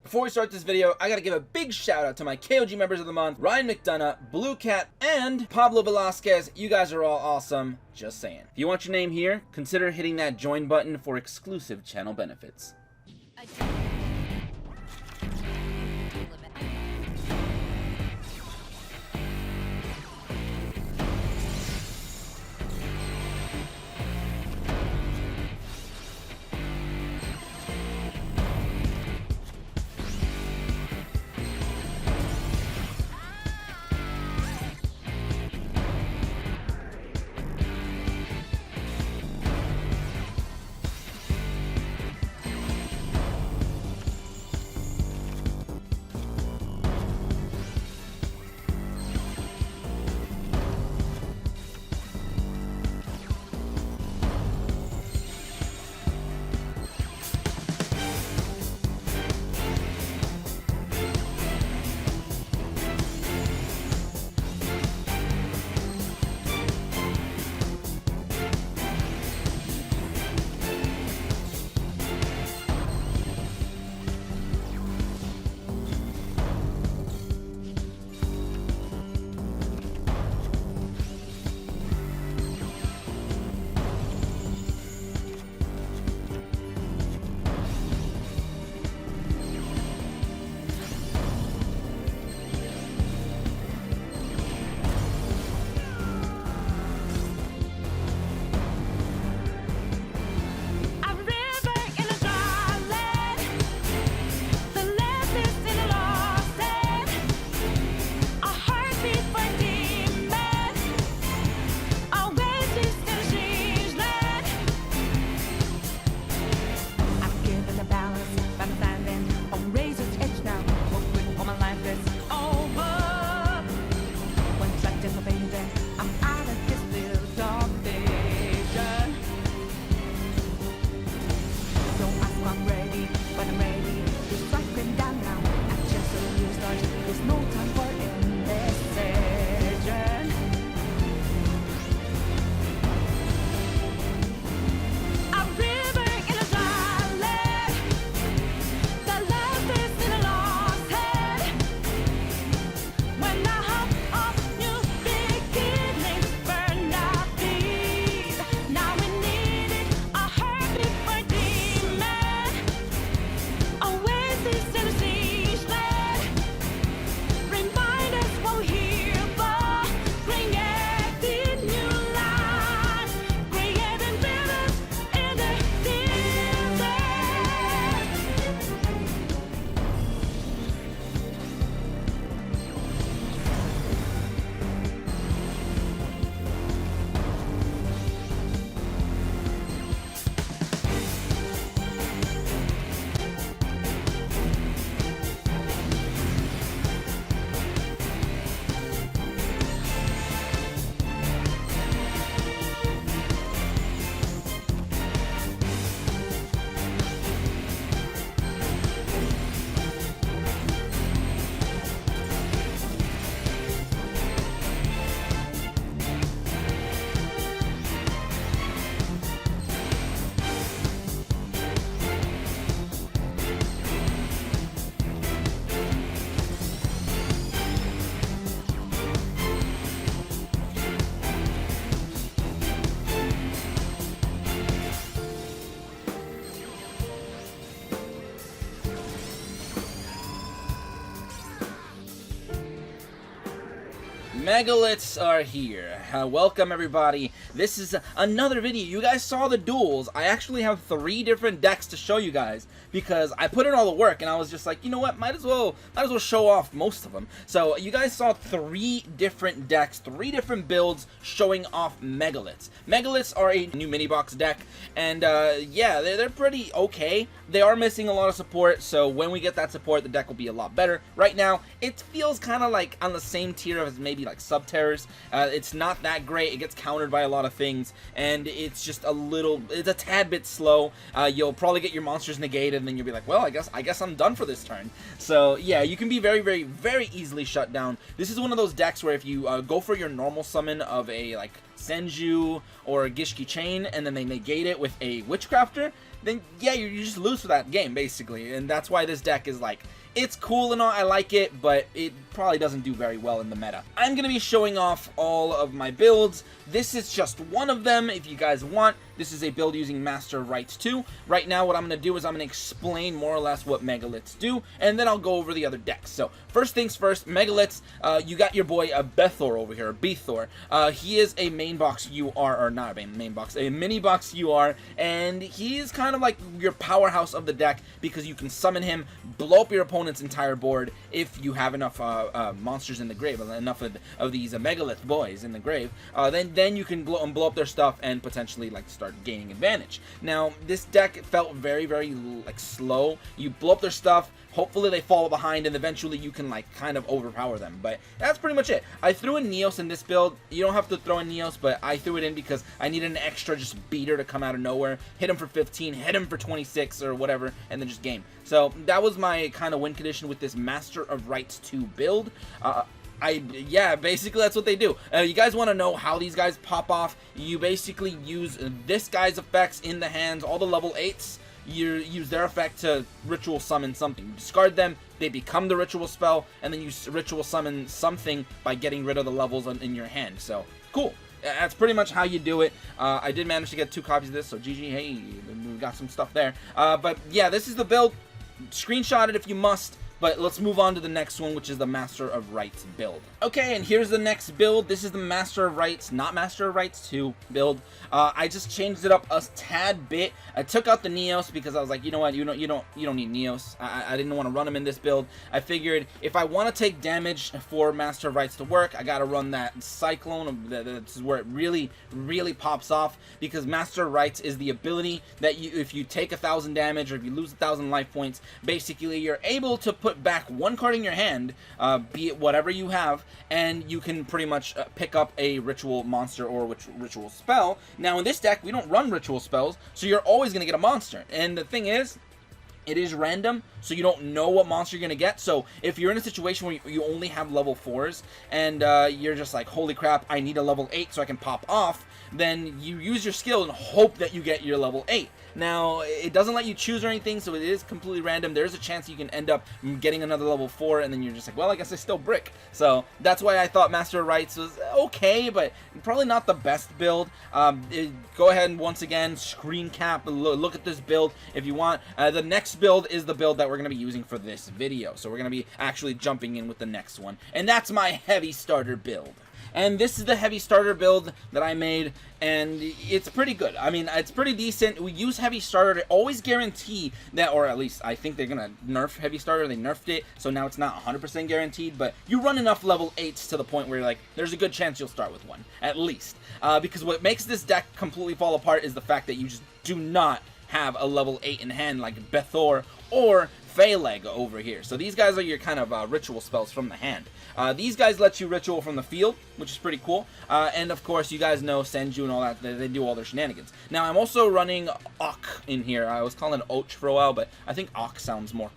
Before we start this video, I gotta give a big shout out to my KOG members of the month, Ryan McDonough, Blue Cat, and Pablo Velasquez. You guys are all awesome, just saying. If you want your name here, consider hitting that join button for exclusive channel benefits. Megaliths are here. Welcome everybody. This is another video. You guys saw the duels. I actually have 3 different decks to show you guys because I put in all the work and I was just like, you know what, might as well show off most of them. So you guys saw 3 different decks, 3 different builds showing off Megaliths. Megaliths are a new mini box deck, and yeah, they're pretty okay. They are missing a lot of support, so when we get that support, the deck will be a lot better. Right now, it feels kind of like on the same tier as maybe like Sub-Terrors. It's not that great. It gets countered by a lot of things, and it's just it's a tad bit slow. You'll probably get your monsters negated, and then you'll be like, well, I guess I'm done for this turn. So yeah, you can be very easily shut down. This is one of those decks where if you go for your normal summon of a like Senju or a Gishki Chain, and then they negate it with a Witchcrafter, then yeah, you just lose for that game, basically. And that's why this deck is like, It's cool and all, I like it, but it probably doesn't do very well in the meta. I'm going to be showing off all of my builds. This is just one of them if you guys want. This is a build using Master of Rites 2. Right now what I'm going to do is I'm going to explain more or less what Megaliths do, and then I'll go over the other decks. So first things first, Megaliths, you got your boy Bethor over here, Bethor. He is a main box UR, or not a main box, a mini box UR, and he's kind of like your powerhouse of the deck because you can summon him, blow up your opponent's entire board if you have enough monsters in the grave, enough of these Megalith boys in the grave. Then you can blow up their stuff and potentially like start gaining advantage. Now this deck felt very like slow. You blow up their stuff, hopefully they fall behind, and eventually you can like kind of overpower them. But that's pretty much it. I threw in Neos in this build. You don't have to throw in Neos, but I threw it in because I needed an extra just beater to come out of nowhere, hit him for 15, hit him for 26 or whatever, and then just game. So that was my kind of win condition with this Master of Rites 2 build. Yeah, basically that's what they do. You guys want to know how these guys pop off? You basically use this guy's effects in the hands, all the level 8s. You use their effect to ritual summon something. You discard them, they become the ritual spell, and then you ritual summon something by getting rid of the levels in your hand. So, cool. That's pretty much how you do it. I did manage to get 2 copies of this, so GG, hey, we got some stuff there. But yeah, this is the build. Screenshot it if you must. But let's move on to the next one, which is the Master of Rites build. Okay, and here's the next build. This is the Master of Rites, not Master of Rites 2 build. I just changed it up a tad bit. I took out the Neos because I was like, you know what, you don't need Neos. I didn't want to run them in this build. I figured if I want to take damage for Master of Rites to work, I gotta run that Cyclone. That's where it really pops off, because Master of Rites is the ability that if you take 1,000 damage or if you lose 1,000 life points, basically you're able to put back 1 card in your hand, be it whatever you have, and you can pretty much pick up a ritual monster or ritual spell. Now in this deck we don't run ritual spells, so you're always going to get a monster, and the thing is, it is random, so you don't know what monster you're going to get. So if you're in a situation where you only have level 4s and you're just like, holy crap, I need a level 8 so I can pop off, then you use your skill and hope that you get your level 8. Now, it doesn't let you choose or anything, so it is completely random. There's a chance you can end up getting another level 4, and then you're just like, well, I guess I still brick. So that's why I thought Master of Rites was okay, but probably not the best build. Go ahead and once again, screen cap, look at this build if you want. The next build is the build that we're going to be using for this video, so we're going to be actually jumping in with the next one, and that's my heavy starter build. And this is the heavy starter build that I made, and it's pretty good. I mean, it's pretty decent. We use heavy starter to always guarantee that, or at least I think they're gonna nerf heavy starter. They nerfed it, so now it's not 100% guaranteed, but you run enough level 8s to the point where you're like, there's a good chance you'll start with one, at least. Because what makes this deck completely fall apart is the fact that you just do not have a level 8 in hand like Bethor or Phaleg over here. So these guys are your kind of ritual spells from the hand. These guys let you ritual from the field, which is pretty cool. And of course, you guys know Senju and all that. They do all their shenanigans. Now, I'm also running Ok in here. I was calling it Och for a while, but I think Ok sounds more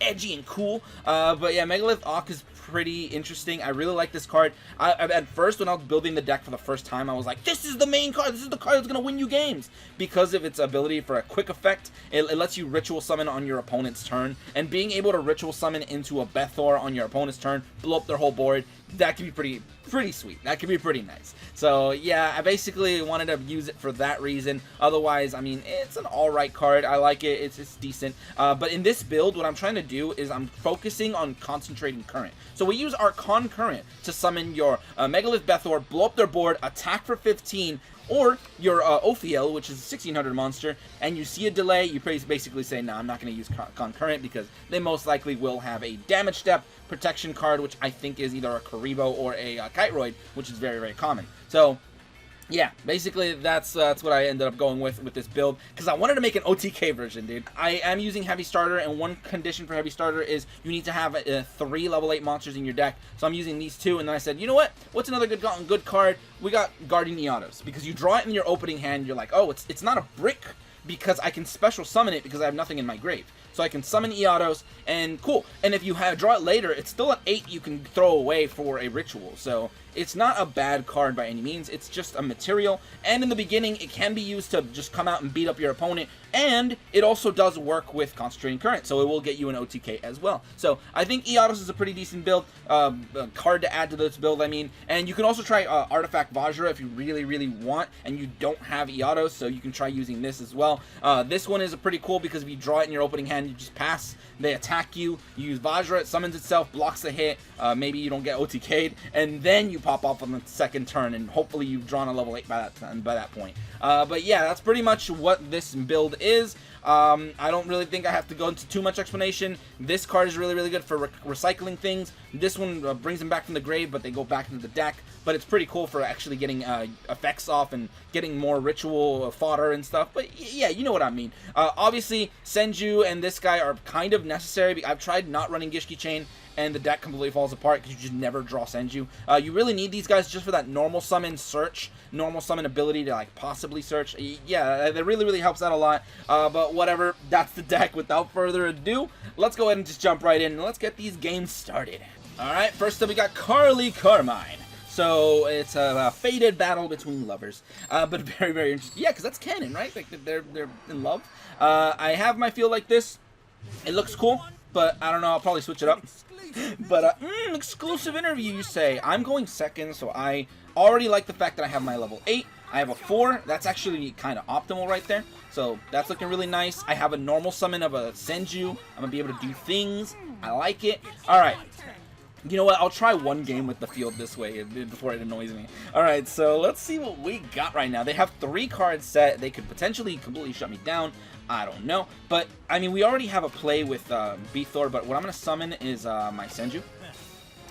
edgy and cool. But yeah, Megalith Ok is pretty interesting. I really like this card. At first, when I was building the deck for the first time, I was like, this is the main card. This is the card that's going to win you games. Because of its ability for a quick effect, it lets you ritual summon on your opponent's turn. And being able to ritual summon into a Bethor on your opponent's turn, blow up their whole board, that can be pretty sweet. That could be pretty nice. So yeah, I basically wanted to use it for that reason. Otherwise, I mean, it's an alright card. I like it. It's decent. But in this build, what I'm trying to do is I'm focusing on concentrating current. So we use our Con Current to summon your Megalith Bethor, blow up their board, attack for 15, or your Ophiel, which is a 1600 monster, and you see a delay, you basically say, no, I'm not going to use Concurrent, because they most likely will have a damage step protection card, which I think is either a Karibo or a Kiteroid, which is very common. So yeah, basically that's what I ended up going with this build, because I wanted to make an OTK version, dude. I am using Heavy Starter, and one condition for Heavy Starter is you need to have 3 level 8 monsters in your deck. So I'm using these 2, and then I said, you know what? What's another good card? We got Guardian Eotos, because you draw it in your opening hand, you're like, oh, it's not a brick, because I can special summon it because I have nothing in my grave. So I can summon Eotos, and cool. And if you draw it later, it's still an 8 you can throw away for a ritual. So it's not a bad card by any means. It's just a material, and in the beginning, it can be used to just come out and beat up your opponent, and it also does work with Concentrating Current, so it will get you an OTK as well. So I think YuGiOh is a pretty decent build, card to add to this build, I mean, and you can also try Artifact Vajra if you really, really want, and you don't have YuGiOh, so you can try using this as well. This one is pretty cool because if you draw it in your opening hand, you just pass, they attack you, you use Vajra, it summons itself, blocks the hit, maybe you don't get OTK'd, and then you pop off on the second turn, and hopefully you've drawn a level 8 by that point. But yeah, that's pretty much what this build is. I don't really think I have to go into too much explanation. This card is really, really good for recycling things. This one brings them back from the grave, but they go back into the deck. But it's pretty cool for actually getting effects off and getting more ritual fodder and stuff. But yeah, you know what I mean. Obviously, Senju and this guy are kind of necessary. I've tried not running Gishki Chain, and the deck completely falls apart because you just never draw Senju. You really need these guys just for that normal summon search, normal summon ability to like possibly search. Yeah, that really, really helps out a lot. But whatever, that's the deck. Without further ado, let's go ahead and just jump right in and let's get these games started. Alright, first up we got Carly Carmine. So it's a fated battle between lovers, but very, very interesting. Yeah, because that's canon, right? Like they're in love. I have my field like this. It looks cool, but I don't know. I'll probably switch it up. But exclusive interview, you say? I'm going second, so I already like the fact that I have my level 8. I have a 4. That's actually kind of optimal right there. So that's looking really nice. I have a normal summon of a Senju. I'm gonna be able to do things. I like it. All right. You know what? I'll try one game with the field this way before it annoys me. Alright, so let's see what we got right now. They have 3 cards set. They could potentially completely shut me down. I don't know. But, I mean, we already have a play with Bethor, but what I'm going to summon is my Senju.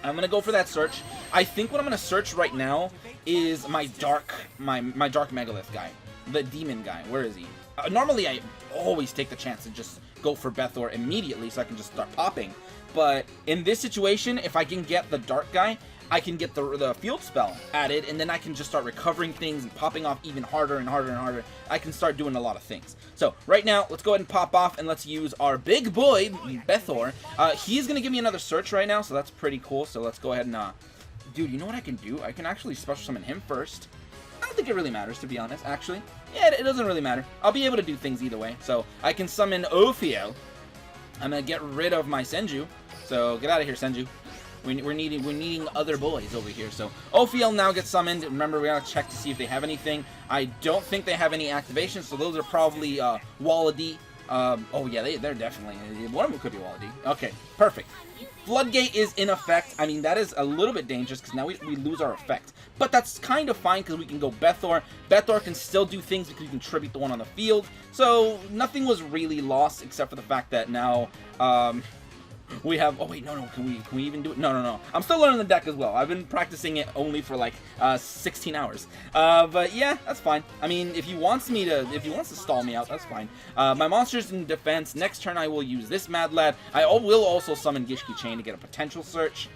I'm going to go for that search. I think what I'm going to search right now is my dark Megalith guy. The demon guy. Where is he? Normally, I always take the chance to just go for Bethor immediately so I can just start popping. But in this situation, if I can get the dark guy, I can get the field spell added, and then I can just start recovering things and popping off even harder and harder and harder. I can start doing a lot of things. So right now, let's go ahead and pop off, and let's use our big boy, Bethor. He's going to give me another search right now, so that's pretty cool. So let's go ahead and... dude, you know what I can do? I can actually special summon him first. I don't think it really matters, to be honest, actually. Yeah, it doesn't really matter. I'll be able to do things either way. So I can summon Ophiel. I'm going to get rid of my Senju. So get out of here, Senju. We're needing other boys over here. So Ophiel now gets summoned. Remember, we gotta check to see if they have anything. I don't think they have any activations, so those are probably Walladi. Oh yeah, they're definitely, one of them could be Walladi. Okay, perfect. Floodgate is in effect. I mean, that is a little bit dangerous because now we lose our effect. But that's kind of fine because we can go Bethor. Bethor can still do things because you can tribute the one on the field. So nothing was really lost except for the fact that now we have... Oh, wait, no. Can we even do it? No. I'm still learning the deck as well. I've been practicing it only for like 16 hours. But yeah, that's fine. I mean, if he wants to stall me out, that's fine. My monster's in defense. Next turn, I will use this Mad Lad. I will also summon Gishki Chain to get a potential search.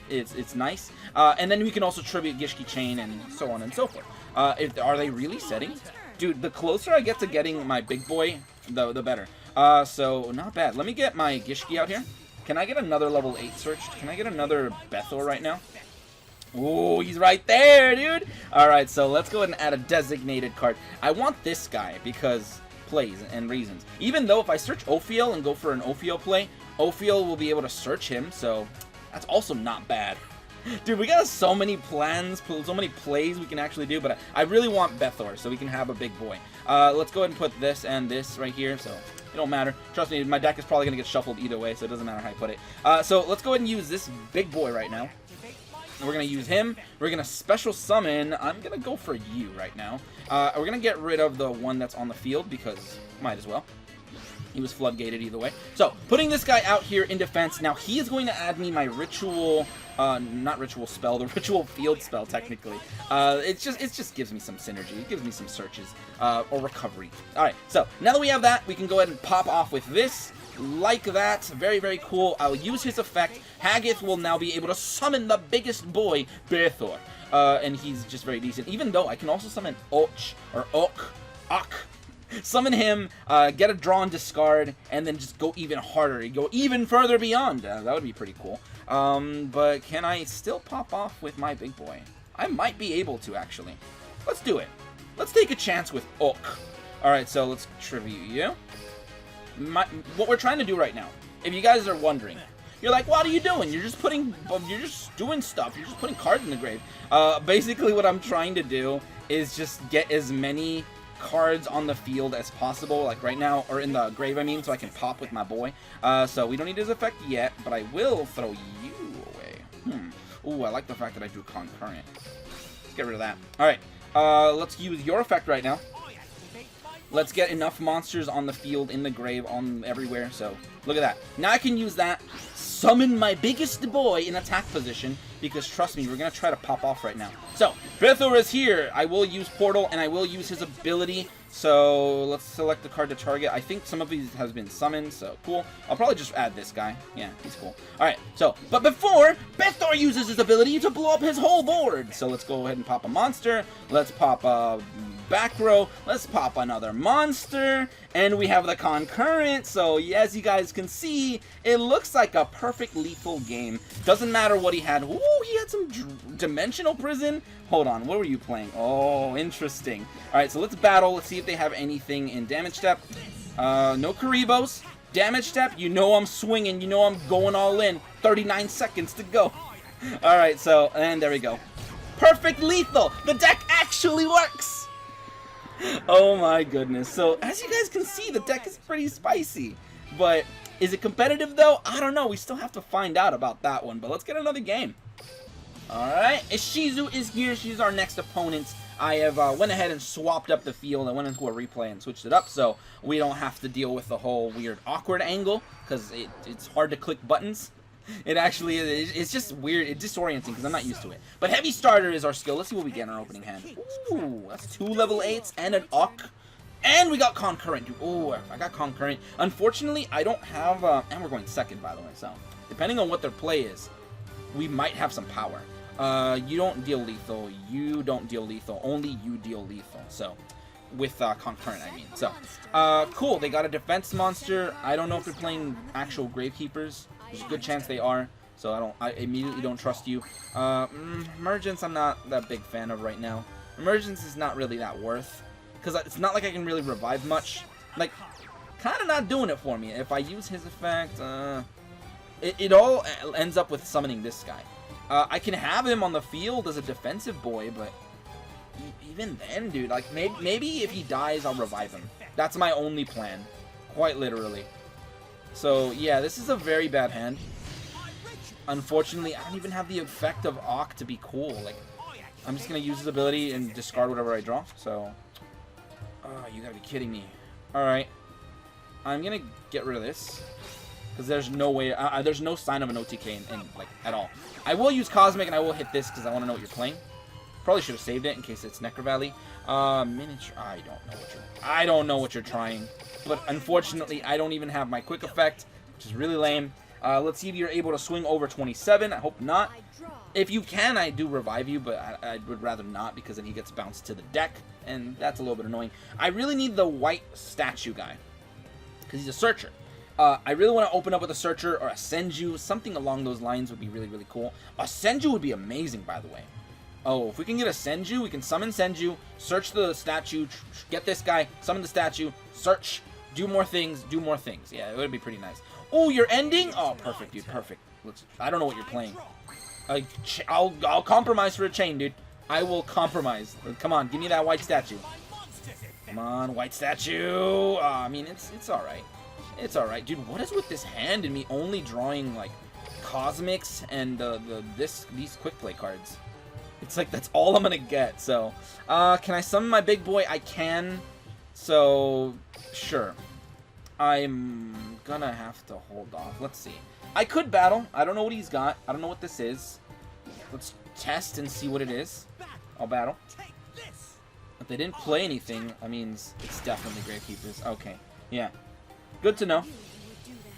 It's nice. And then we can also tribute Gishki Chain and so on and so forth. Are they really setting? Dude, the closer I get to getting my big boy, the better. So, not bad. Let me get my Gishki out here. Can I get another level 8 search? Can I get another Bethor right now? Oh, he's right there, dude! Alright, so let's go ahead and add a designated card. I want this guy because plays and reasons. Even though if I search Ophiel and go for an Ophiel play, Ophiel will be able to search him, so that's also not bad. Dude, we got so many plans, so many plays we can actually do, but I really want Bethor so we can have a big boy. Let's go ahead and put this and this right here, so... It don't matter. Trust me, my deck is probably going to get shuffled either way, so it doesn't matter how I put it. So let's go ahead and use this big boy right now. And we're going to use him. We're going to special summon. I'm going to go for you right now. We're going to get rid of the one that's on the field because might as well. He was floodgated either way. So, putting this guy out here in defense. Now, he is going to add me my ritual... not ritual spell, the ritual field spell, technically. It just gives me some synergy. It gives me some searches, or recovery. Alright, so, now that we have that, we can go ahead and pop off with this. Like that. Very, very cool. I'll use his effect. Haggith will now be able to summon the biggest boy, Bethor. And he's just very decent. Even though I can also summon Och, or Ok. Summon him, get a draw and discard, and then just go even harder. Go even further beyond. That would be pretty cool. But can I still pop off with my big boy? I might be able to, actually. Let's do it. Let's take a chance with Ook. Alright, so let's tribute you. What we're trying to do right now, if you guys are wondering, you're like, what are you doing? You're just doing stuff. You're just putting cards in the grave. Basically, what I'm trying to do is just get as many cards on the field as possible, like right now, or in the grave, I mean, so I can pop with my boy. So we don't need his effect yet, but I will throw you away. Ooh, I like the fact that I drew Concurrent. Let's get rid of that. Alright, let's use your effect right now. Let's get enough monsters on the field, in the grave, on everywhere. So, look at that. Now I can use that, summon my biggest boy in attack position, because trust me, we're going to try to pop off right now. So, Bithor is here. I will use Portal, and I will use his ability. So, let's select the card to target. I think some of these has been summoned, so cool. I'll probably just add this guy. Yeah, he's cool. Alright, so, but before, Bithor uses his ability to blow up his whole board. So, let's go ahead and pop a monster. Let's pop a back row. Let's pop another monster, and we have the Concurrent. So as you guys can see, it looks like a perfect lethal game. Doesn't matter what he had. Ooh, he had some Dimensional Prison. Hold on, what were you playing? Oh, interesting. Alright, so let's battle. Let's see if they have anything in damage step. No Karibos. Damage step, you know I'm swinging, you know I'm going all in. 39 seconds to go. Alright, so, and there we go. Perfect lethal. The deck actually works. Oh my goodness. So, as you guys can see, the deck is pretty spicy. But, is it competitive though? I don't know. We still have to find out about that one. But let's get another game. Alright. Ishizu is here. She's our next opponent. I have went ahead and swapped up the field. I went into a replay and switched it up. So, we don't have to deal with the whole weird awkward angle. Because it's hard to click buttons. It actually is. It's just weird. It's disorienting because I'm not used to it. But Heavy Starter is our skill. Let's see what we get in our opening hand. Ooh, that's 2 level 8s and an Ook. And we got Concurrent. Ooh, I got Concurrent. Unfortunately, I don't have... and we're going second, by the way. So, depending on what their play is, we might have some power. You don't deal lethal. You don't deal lethal. Only you deal lethal. So, with Concurrent, I mean. So, cool. They got a defense monster. I don't know if they're playing actual Gravekeepers. There's a good chance they are, so I immediately don't trust you. Emergence I'm not that big fan of right now. Emergence is not really that worth, because it's not like I can really revive much. Like, kind of not doing it for me. If I use his effect, it all ends up with summoning this guy. I can have him on the field as a defensive boy, but even then, dude, like, maybe if he dies, I'll revive him. That's my only plan, quite literally. So, yeah, this is a very bad hand. Unfortunately, I don't even have the effect of Ook to be cool. Like, I'm just going to use his ability and discard whatever I draw. So, oh, you got to be kidding me. Alright. I'm going to get rid of this. Because there's no way, there's no sign of an OTK like, at all. I will use Cosmic and I will hit this because I want to know what you're playing. Probably should have saved it in case it's Necro Valley. Miniature, I don't know what you're trying. But unfortunately, I don't even have my quick effect, which is really lame. Let's see if you're able to swing over 27. I hope not. If you can, I do revive you, but I would rather not because then he gets bounced to the deck, and that's a little bit annoying. I really need the white statue guy because he's a searcher. I really want to open up with a searcher or a Senju. Something along those lines would be really, really cool. A Senju would be amazing, by the way. Oh, if we can get a Senju, we can summon Senju, search the statue, get this guy, summon the statue, search, do more things, do more things. Yeah, it would be pretty nice. Oh, you're ending? Oh, perfect, dude, perfect. I don't know what you're playing. I'll compromise for a chain, dude. I will compromise. Come on, give me that white statue. Come on, white statue. I mean, it's all right. It's all right, dude. What is with this hand and me only drawing like Cosmics and these quick play cards? It's like that's all I'm gonna get. So, can I summon my big boy? I can. So, sure. I'm gonna have to hold off. Let's see. I could battle. I don't know what he's got. I don't know what this is. Let's test and see what it is. I'll battle. If they didn't play anything, I mean, it's definitely Gravekeepers. Okay. Yeah. Good to know.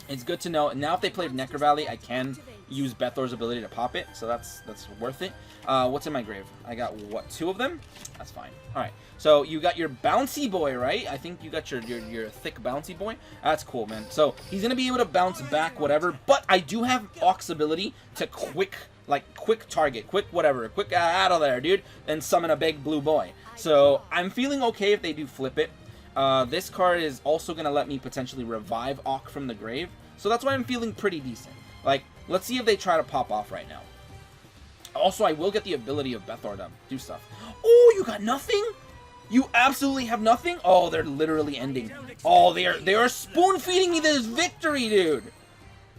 It's good to know. Now if they played Necro Valley, I can use Bethor's ability to pop it, so that's worth it. What's in my grave? I got, what, 2 of them? That's fine. Alright, so you got your bouncy boy, right? I think you got your thick bouncy boy. That's cool, man. So he's going to be able to bounce back, whatever, but I do have Ock's ability to quick like quick target, quick whatever, quick out of there, dude, and summon a big blue boy. So I'm feeling okay if they do flip it. This card is also going to let me potentially revive Auk from the grave. So that's why I'm feeling pretty decent. Like, let's see if they try to pop off right now. Also, I will get the ability of Bethor to do stuff. Oh, you got nothing? You absolutely have nothing? Oh, they're literally ending. Oh, they are spoon-feeding me this victory, dude.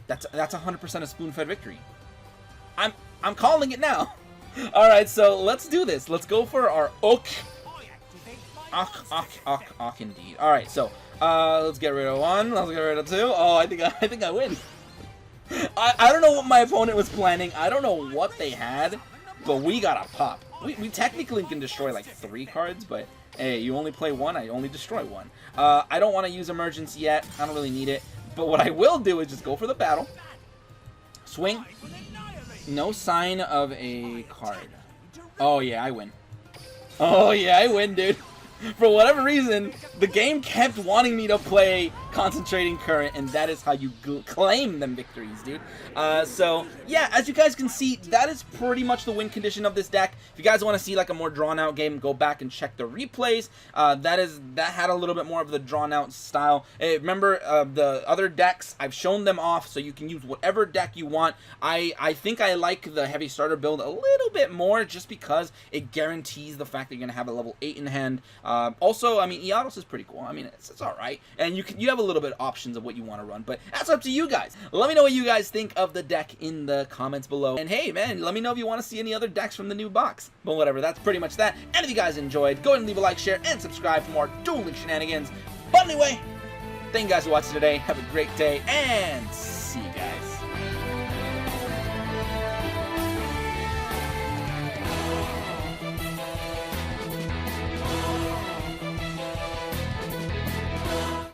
That's 100% a spoon-fed victory. I'm calling it now. All right, so let's do this. Let's go for our Auk. Auk, indeed. All right, so let's get rid of one. Let's get rid of two. Oh, I think I win. I don't know what my opponent was planning. I don't know what they had, but we got a pop. We technically can destroy like 3 cards, but hey, you only play 1, I only destroy 1. I don't want to use emergency yet. I don't really need it. But what I will do is just go for the battle. Swing. No sign of a card. Oh yeah, I win. Oh yeah, I win, dude. For whatever reason, the game kept wanting me to play Concentrating Current, and that is how you claim them victories, dude. So, yeah, as you guys can see, that is pretty much the win condition of this deck. If you guys want to see, like, a more drawn-out game, go back and check the replays. That had a little bit more of the drawn-out style. Remember, the other decks, I've shown them off, so you can use whatever deck you want. I think I like the Heavy Starter build a little bit more, just because it guarantees the fact that you're going to have a level 8 in hand. Also, I mean, Iados is pretty cool. I mean, it's all right, and you have a little bit of options of what you want to run, but that's up to you guys. Let me know what you guys think of the deck in the comments below, and hey, man, let me know if you want to see any other decks from the new box. But whatever, that's pretty much that. And if you guys enjoyed, go ahead and leave a like, share, and subscribe for more Duel Links shenanigans. But anyway, thank you guys for watching today. Have a great day, and